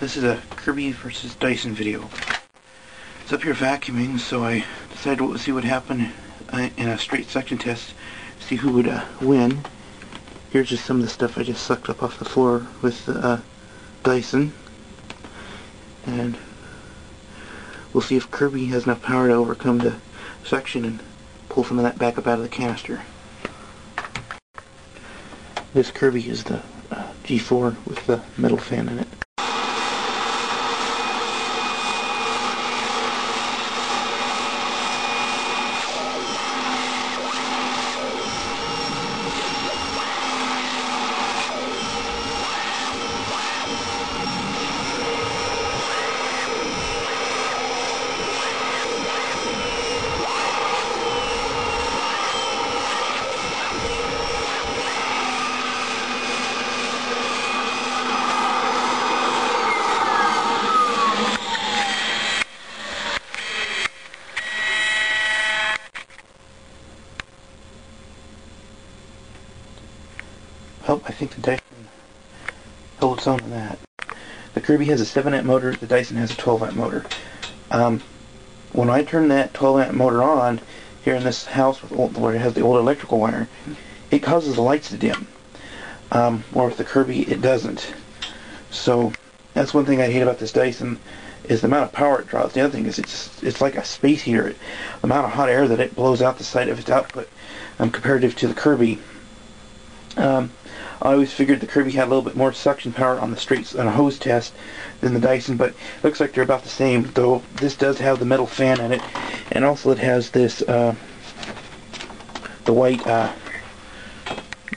This is a Kirby versus Dyson video. It's up here vacuuming, so I decided to see what happened in a straight suction test, see who would win. Here's just some of the stuff I just sucked up off the floor with the Dyson. And we'll see if Kirby has enough power to overcome the suction and pull some of that back up out of the canister. This Kirby is the G4 with the metal fan in it. Oh, I think the Dyson held its own on that. The Kirby has a 7-amp motor, the Dyson has a 12-amp motor. When I turn that 12-amp motor on, here in this house where it has the old electrical wire, it causes the lights to dim. Or with the Kirby, it doesn't. So, that's one thing I hate about this Dyson, is the amount of power it draws. The other thing is it's like a space heater. The amount of hot air that it blows out the side of its output, comparative to the Kirby. I always figured the Kirby had a little bit more suction power on a hose test than the Dyson, but it looks like they're about the same, though this does have the metal fan in it, and also it has this, the white,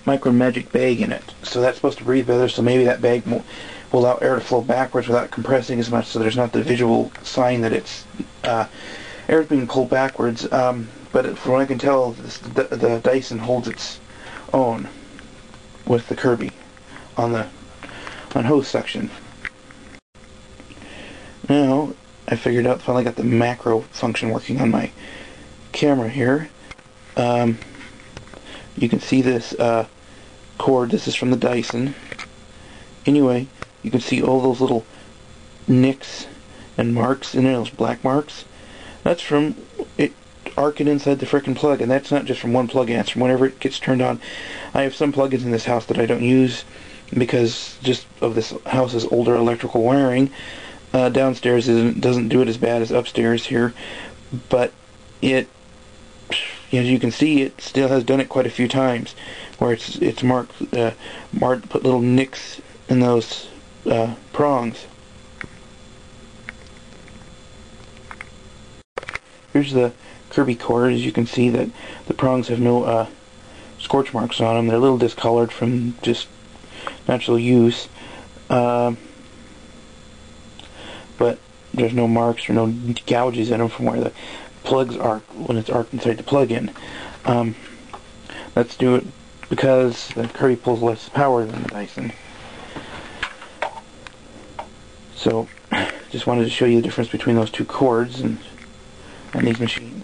Micro Magic bag in it, so that's supposed to breathe better, so maybe that bag will allow air to flow backwards without compressing as much, so there's not the visual sign that it's, air is being pulled backwards, but from what I can tell, the Dyson holds its own with the Kirby on hose section. Now I figured out, finally got the macro function working on my camera here. You can see this cord. This is from the Dyson. Anyway, you can see all those little nicks and marks in there, those black marks. That's from it arcing inside the frickin' plug, and that's not just from one plug-in, it's from whenever it gets turned on. I have some plug-ins in this house that I don't use because just of this house's older electrical wiring. Downstairs doesn't do it as bad as upstairs here, but it, as you can see, it still has done it quite a few times, where it's marked, put little nicks in those prongs. Here's the Kirby cord. As you can see, that the prongs have no scorch marks on them. They're a little discolored from just natural use, but there's no marks or no gouges in them from where the plugs arc when it's arced inside the plug-in. Let's do it because the Kirby pulls less power than the Dyson. So, just wanted to show you the difference between those two cords and these machines.